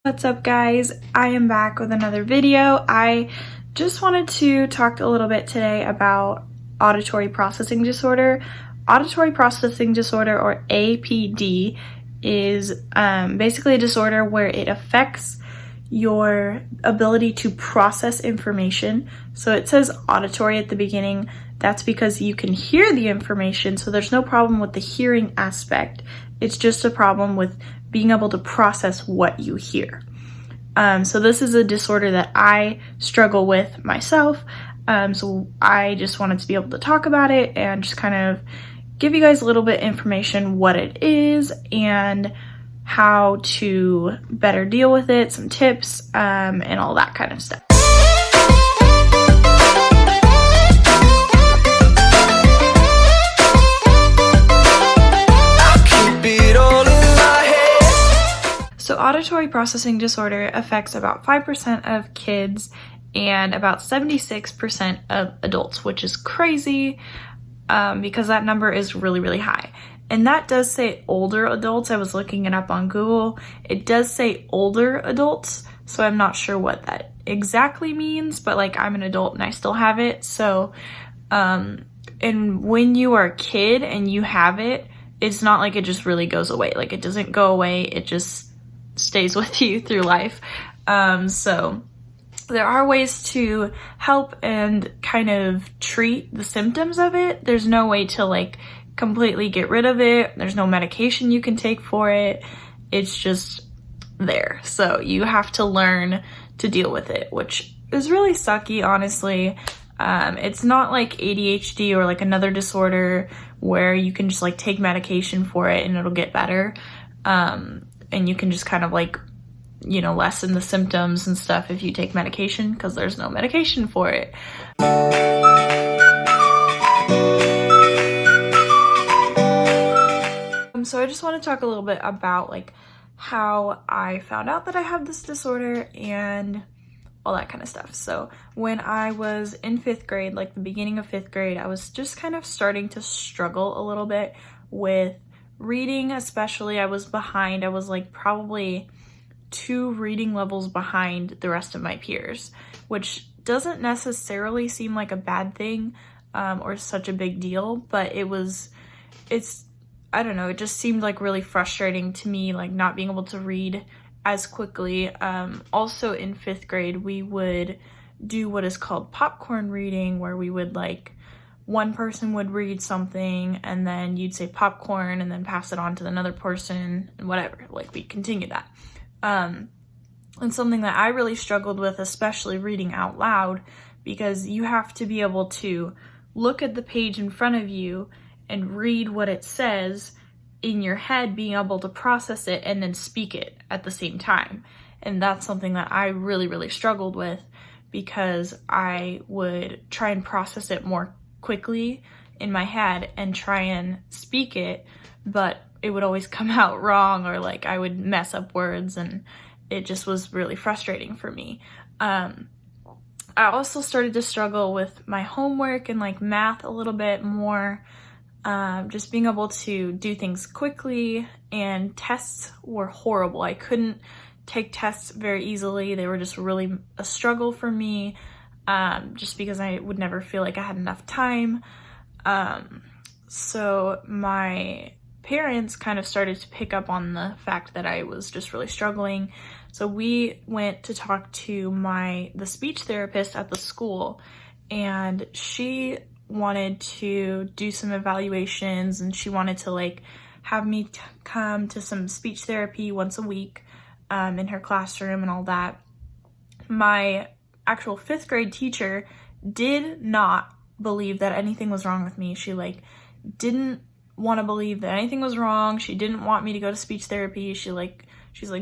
What's up, guys? I am back with another video. I just wanted to talk a little bit today about auditory processing disorder. Auditory processing disorder, or APD, is basically a disorder where it affects your ability to process information. So it says auditory at the beginning. That's because you can hear the information, so there's no problem with the hearing aspect. It's just a problem with being able to process what you hear. So this is a disorder that I struggle with myself. So I just wanted to be able to talk about it and just kind of give you guys a little bit information what it is and how to better deal with it, some tips, and all that kind of stuff. So auditory processing disorder affects about 5% of kids and about 76% of adults, which is crazy because that number is really, really high. And that does say older adults. I was looking it up on Google. It does say older adults, so I'm not sure what that exactly means, but like I'm an adult and I still have it. So, and when you are a kid and you have it, it's not like it just really goes away. Like it doesn't go away. It just stays with you through life. So there are ways to help and kind of treat the symptoms of it. There's no way to like completely get rid of it. There's no medication you can take for it. It's just there. So you have to learn to deal with it, which is really sucky, honestly. It's not like ADHD or like another disorder where you can just like take medication for it and it'll get better. And you can just kind of like, you know, lessen the symptoms and stuff if you take medication, because there's no medication for it. So I just want to talk a little bit about like how I found out that I have this disorder and all that kind of stuff. So when I was in 5th grade, like the beginning of 5th grade, I was just kind of starting to struggle a little bit with reading. Especially I was behind. I was like probably 2 reading levels behind the rest of my peers, which doesn't necessarily seem like a bad thing or such a big deal, but I don't know, it just seemed like really frustrating to me, like not being able to read as quickly. Also in 5th grade, we would do what is called popcorn reading, where we would like one person would read something and then you'd say popcorn and then pass it on to another person and whatever, like we continue that. And something that I really struggled with, especially reading out loud, because you have to be able to look at the page in front of you and read what it says in your head, being able to process it and then speak it at the same time. And that's something that I really, really struggled with, because I would try and process it more quickly in my head and try and speak it, but it would always come out wrong, or like I would mess up words, and it just was really frustrating for me. I also started to struggle with my homework and like math a little bit more, just being able to do things quickly, and tests were horrible. I couldn't take tests very easily. They were just really a struggle for me. Just because I would never feel like I had enough time. So my parents kind of started to pick up on the fact that I was just really struggling. So we went to talk to the speech therapist at the school, and she wanted to do some evaluations, and she wanted to like have me come to some speech therapy once a week in her classroom and all that. My actual 5th grade teacher did not believe that anything was wrong with me. She like didn't want to believe that anything was wrong. She didn't want me to go to speech therapy. She's like,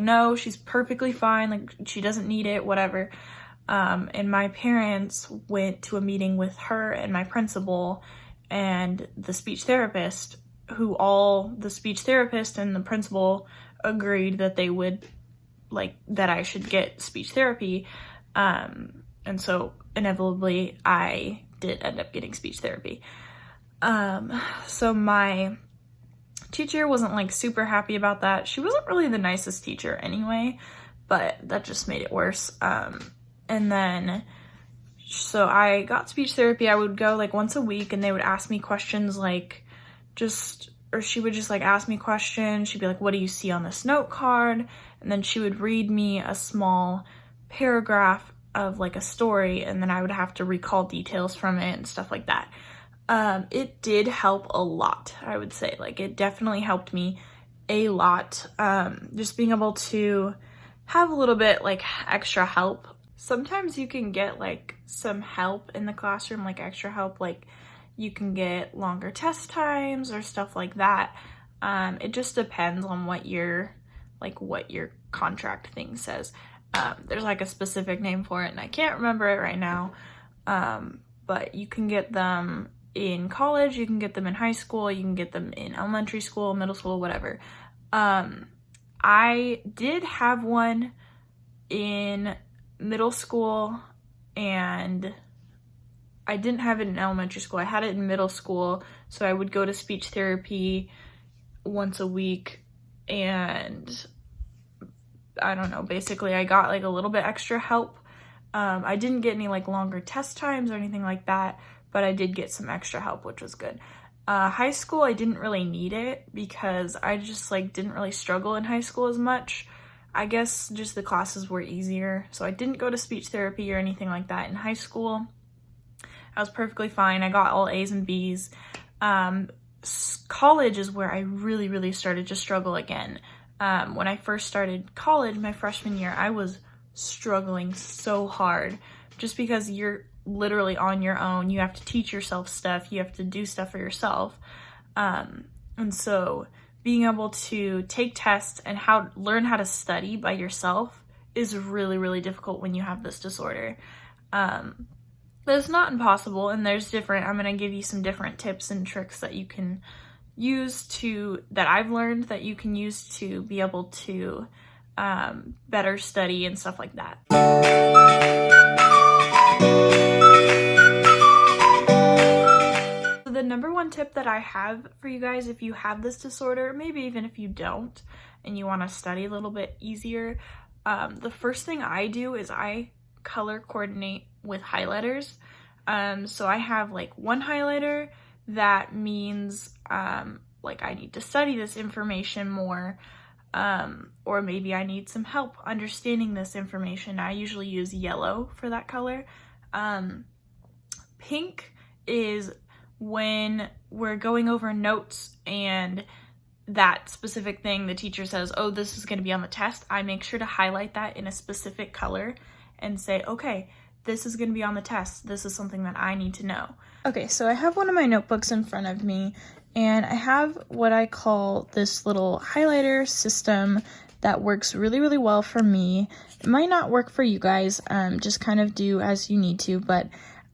no, she's perfectly fine. Like she doesn't need it, whatever. And my parents went to a meeting with her and my principal and the speech therapist, the speech therapist and the principal agreed that they would that I should get speech therapy. And so inevitably I did end up getting speech therapy. So my teacher wasn't like super happy about that. She wasn't really the nicest teacher anyway, but that just made it worse. And then, so I got speech therapy. I would go like once a week, and they would ask me questions like or she would just like ask me questions. She'd be like, what do you see on this note card? And then she would read me a small paragraph of like a story, and then I would have to recall details from it and stuff like that. It did help a lot, I would say. Like, it definitely helped me a lot. Just being able to have a little bit like extra help. Sometimes you can get like some help in the classroom, like extra help, like you can get longer test times or stuff like that. It just depends on what your contract thing says. There's like a specific name for it, and I can't remember it right now. But you can get them in college, you can get them in high school, you can get them in elementary school, middle school, whatever. I did have one in middle school, and I didn't have it in elementary school. I had it in middle school, so I would go to speech therapy once a week, and I don't know, basically I got like a little bit extra help. I didn't get any like longer test times or anything like that, but I did get some extra help, which was good. High school, I didn't really need it because I just like didn't really struggle in high school as much. I guess just the classes were easier, so I didn't go to speech therapy or anything like that in high school. I was perfectly fine. I got all A's and B's. College is where I really, really started to struggle again. When I first started college, my freshman year, I was struggling so hard just because you're literally on your own. You have to teach yourself stuff. You have to do stuff for yourself. And so being able to take tests and learn how to study by yourself is really, really difficult when you have this disorder. But it's not impossible, and I'm going to give you some different tips and tricks that you can use that I've learned that you can use to be able to better study and stuff like that. So the number one tip that I have for you guys, if you have this disorder, maybe even if you don't, and you want to study a little bit easier, the first thing I do is I color coordinate with highlighters. So I have like one highlighter that means like I need to study this information more, or maybe I need some help understanding this information. I usually use yellow for that color. Pink is when we're going over notes and that specific thing the teacher says, oh, this is going to be on the test. I make sure to highlight that in a specific color and say, okay, this is going to be on the test. This is something that I need to know. Okay, so I have one of my notebooks in front of me, and I have what I call this little highlighter system that works really, really well for me. It might not work for you guys, just kind of do as you need to, but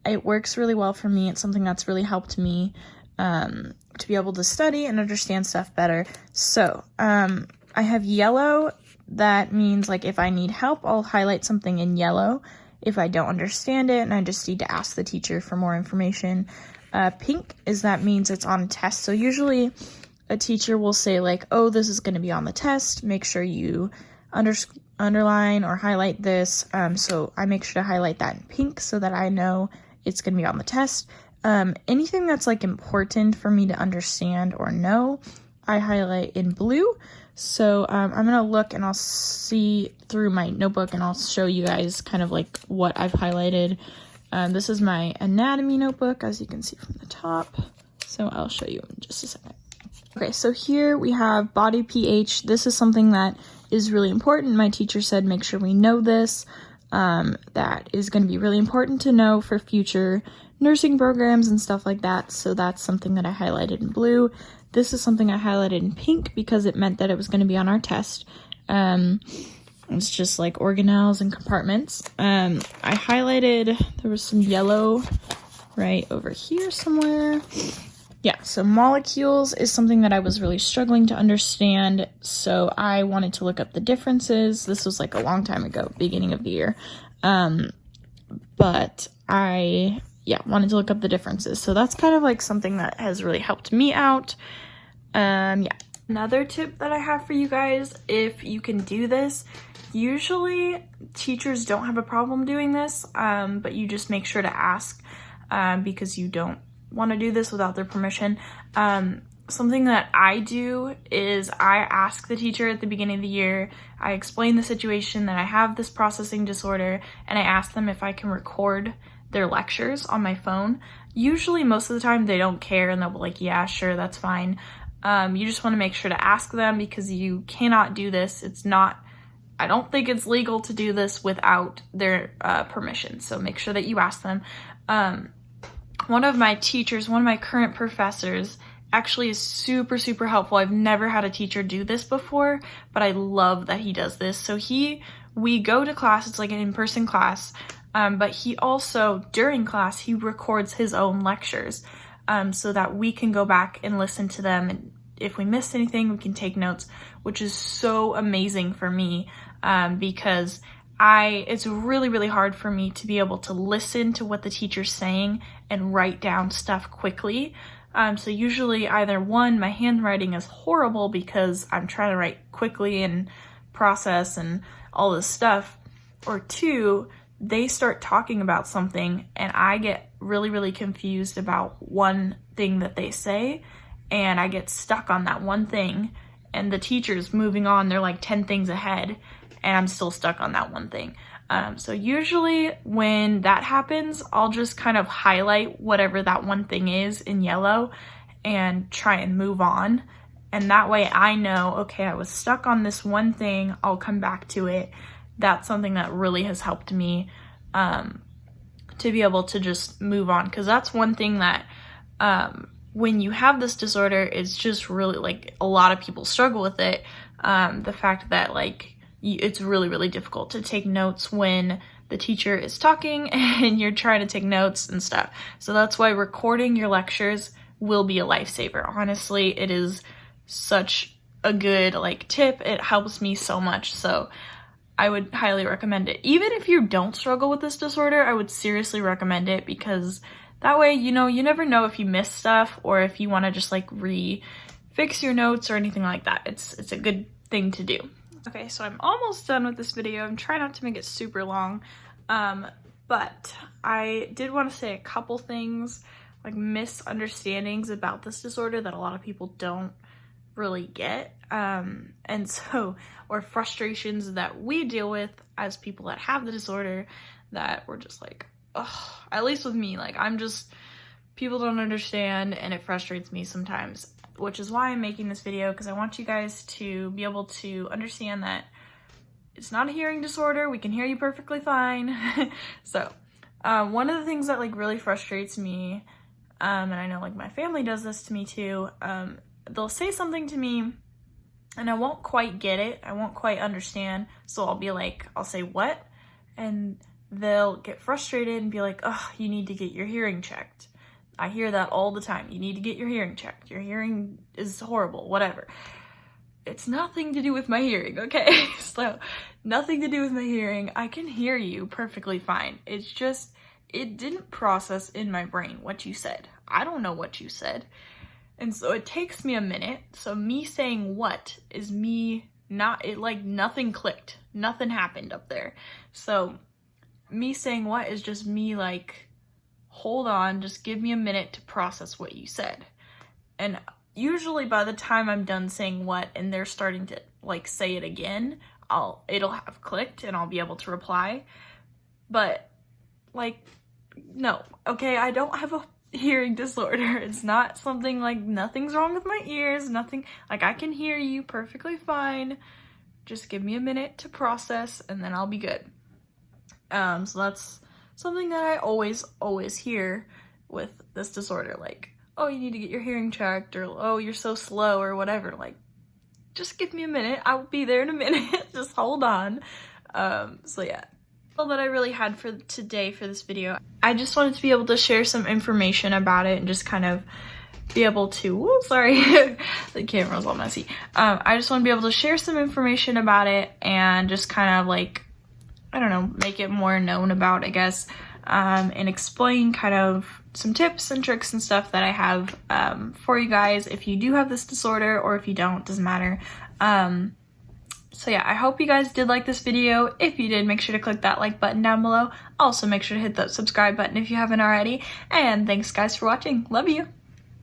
it works really well for me. It's something that's really helped me to be able to study and understand stuff better. So I have yellow. That means like if I need help, I'll highlight something in yellow if I don't understand it and I just need to ask the teacher for more information. Pink means it's on a test. So usually a teacher will say like, oh, this is going to be on the test. Make sure you underline or highlight this. So I make sure to highlight that in pink so that I know it's going to be on the test. Anything that's like important for me to understand or know, I highlight in blue. So I'm going to look and I'll see through my notebook and I'll show you guys kind of like what I've highlighted. This is my anatomy notebook, as you can see from the top. So I'll show you in just a second. Okay, so here we have body pH. This is something that is really important. My teacher said make sure we know this. That is going to be really important to know for future nursing programs and stuff like that. So that's something that I highlighted in blue. This is something I highlighted in pink because it meant that it was going to be on our test. It's just like organelles and compartments. I highlighted, there was some yellow right over here somewhere. Yeah, so molecules is something that I was really struggling to understand, so I wanted to look up the differences. This was like a long time ago, beginning of the year. But I wanted to look up the differences. So that's kind of like something that has really helped me out. Another tip that I have for you guys, if you can do this, usually teachers don't have a problem doing this, but you just make sure to ask because you don't want to do this without their permission. Something that I do is I ask the teacher at the beginning of the year, I explain the situation that I have this processing disorder, and I ask them if I can record their lectures on my phone. Usually most of the time they don't care and they'll be like, yeah, sure, that's fine. You just want to make sure to ask them because you cannot do this. I don't think it's legal to do this without their permission. So make sure that you ask them. One of my teachers, one of my current professors, actually is super, super helpful. I've never had a teacher do this before, but I love that he does this. So we go to class, it's like an in-person class, but he also, during class, he records his own lectures so that we can go back and listen to them. And if we missed anything, we can take notes, which is so amazing for me because it's really, really hard for me to be able to listen to what the teacher's saying and write down stuff quickly. So usually either one, my handwriting is horrible because I'm trying to write quickly and process and all this stuff, or two, they start talking about something and I get really, really confused about one thing that they say and I get stuck on that one thing and the teacher's moving on, they're like 10 things ahead and I'm still stuck on that one thing. So usually when that happens, I'll just kind of highlight whatever that one thing is in yellow and try and move on. And that way I know, okay, I was stuck on this one thing, I'll come back to it. That's something that really has helped me to be able to just move on. Because that's one thing that when you have this disorder, it's just really, like, a lot of people struggle with it. The fact that, like, it's really, really difficult to take notes when the teacher is talking and you're trying to take notes and stuff. So that's why recording your lectures will be a lifesaver. Honestly, it is such a good, like, tip. It helps me so much. So I would highly recommend it. Even if you don't struggle with this disorder, I would seriously recommend it because that way, you know, you never know if you miss stuff or if you want to just like fix your notes or anything like that. It's a good thing to do. Okay, so I'm almost done with this video. I'm trying not to make it super long, but I did want to say a couple things, like misunderstandings about this disorder that a lot of people don't really get, and so, or frustrations that we deal with as people that have the disorder that we're just like, ugh, at least with me, like people don't understand and it frustrates me sometimes, which is why I'm making this video, because I want you guys to be able to understand that it's not a hearing disorder. We can hear you perfectly fine. So one of the things that like really frustrates me, and I know like my family does this to me too, they'll say something to me and I won't quite get it. I won't quite understand. So I'll say what? And they'll get frustrated and be like, oh, you need to get your hearing checked. I hear that all the time. You need to get your hearing checked. Your hearing is horrible, whatever. It's nothing to do with my hearing, okay? So nothing to do with my hearing. I can hear you perfectly fine. It's just, it didn't process in my brain what you said. I don't know what you said. And so it takes me a minute. So me saying what is me nothing clicked. Nothing happened up there. So me saying what is just me like, hold on, just give me a minute to process what you said. And usually by the time I'm done saying what and they're starting to like say it again, it'll have clicked and I'll be able to reply. But like, no, okay, I don't have a hearing disorder. It's not something like, nothing's wrong with my ears, nothing, like I can hear you perfectly fine. Just give me a minute to process and then I'll be good. So that's something that I always hear with this disorder, like, oh, you need to get your hearing checked, or oh, you're so slow, or whatever. Like, just give me a minute, I'll be there in a minute. Just hold on. So yeah, all that I really had for today for this video. I just wanted to be able to share some information about it and just kind of be able to, sorry, the camera's all messy. I just want to be able to share some information about it and just kind of like, I don't know, make it more known about, I guess, and explain kind of some tips and tricks and stuff that I have for you guys if you do have this disorder, or if you don't, doesn't matter. So yeah, I hope you guys did like this video. If you did, make sure to click that like button down below. Also make sure to hit that subscribe button if you haven't already. And thanks guys for watching. Love you.